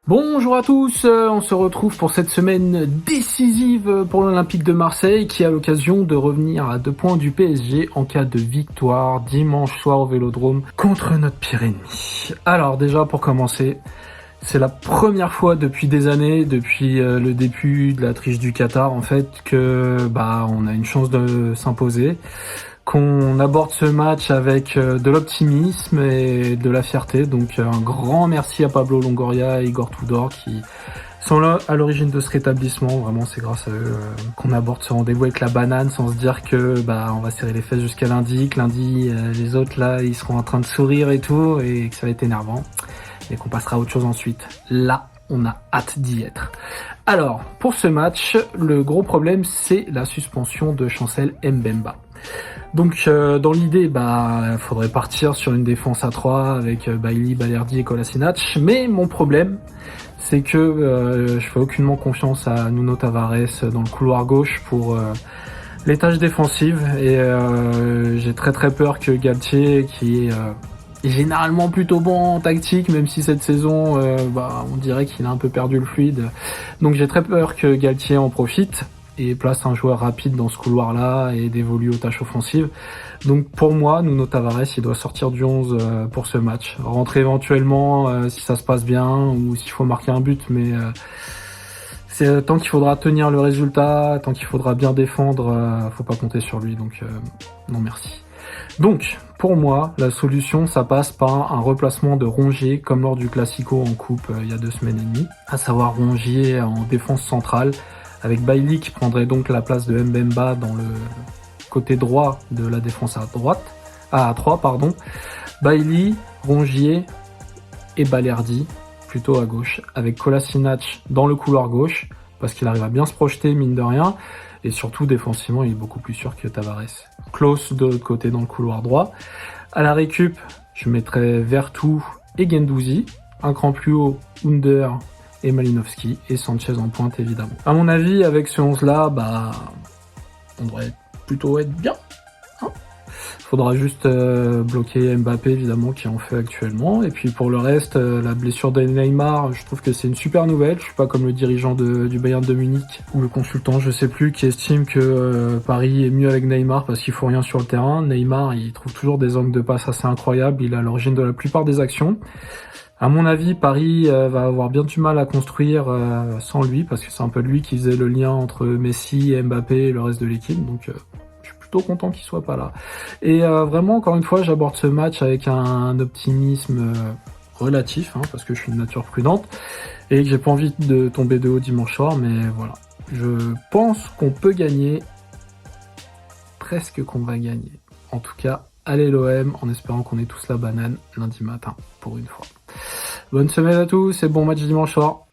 Bonjour à tous, on se retrouve pour cette semaine décisive pour l'Olympique de Marseille qui a l'occasion de revenir à 2 points du PSG en cas de victoire dimanche soir au Vélodrome contre notre pire ennemi. Alors déjà pour commencer, c'est la première fois depuis des années, depuis le début de la triche du Qatar en fait, que on a une chance de s'imposer, qu'on aborde ce match avec de l'optimisme et de la fierté. Donc un grand merci à Pablo Longoria et Igor Tudor qui sont là à l'origine de ce rétablissement. Vraiment, c'est grâce à eux qu'on aborde ce rendez-vous avec la banane sans se dire que on va serrer les fesses jusqu'à lundi, que lundi les autres là ils seront en train de sourire et tout et que ça va être énervant et qu'on passera à autre chose ensuite. Là, on a hâte d'y être. Alors, pour ce match, le gros problème c'est la suspension de Chancel Mbemba. Donc dans l'idée, il faudrait partir sur une défense à 3 avec Bailly, Balerdi et Kolasinac. Mais mon problème, c'est que je fais aucunement confiance à Nuno Tavares dans le couloir gauche pour les tâches défensives. Et j'ai très peur que Galtier, qui est généralement plutôt bon en tactique, même si cette saison, on dirait qu'il a un peu perdu le fluide. Donc j'ai très peur que Galtier en profite et place un joueur rapide dans ce couloir-là et dévolue aux tâches offensives. Donc pour moi, Nuno Tavares, il doit sortir du 11 pour ce match. Rentrer éventuellement si ça se passe bien ou s'il faut marquer un but, mais c'est tant qu'il faudra tenir le résultat, tant qu'il faudra bien défendre, faut pas compter sur lui. Donc non merci. Donc pour moi, la solution, ça passe par un replacement de Rongier comme lors du Classico en coupe il y a 2 semaines et demie, à savoir Rongier en défense centrale, avec Bailly qui prendrait donc la place de Mbemba dans le côté droit de la défense à 3, Bailly, Rongier et Balerdi plutôt à gauche, avec Kolasinac dans le couloir gauche, parce qu'il arrive à bien se projeter mine de rien, et surtout défensivement il est beaucoup plus sûr que Tavares. Klose de l'autre côté dans le couloir droit. À la récup, je mettrais Vertou et Guendouzi, un cran plus haut, Under et Malinowski, et Sanchez en pointe évidemment. À mon avis, avec ce 11-là, on devrait plutôt être bien. Faudra juste bloquer Mbappé évidemment qui en fait actuellement. Et puis pour le reste, la blessure de Neymar, je trouve que c'est une super nouvelle. Je suis pas comme le dirigeant du Bayern de Munich ou le consultant, je sais plus, qui estime que Paris est mieux avec Neymar parce qu'il faut rien sur le terrain. Neymar, il trouve toujours des angles de passe assez incroyables. Il est à l'origine de la plupart des actions. À mon avis, Paris va avoir bien du mal à construire sans lui, parce que c'est un peu lui qui faisait le lien entre Messi, et Mbappé et le reste de l'équipe, donc je suis plutôt content qu'il soit pas là. Et vraiment, encore une fois, j'aborde ce match avec un optimisme relatif, parce que je suis de nature prudente, et que j'ai pas envie de tomber de haut dimanche soir, mais voilà. Je pense qu'on peut gagner, presque qu'on va gagner. En tout cas, allez l'OM, en espérant qu'on ait tous la banane lundi matin, pour une fois. Bonne semaine à tous et bon match dimanche soir.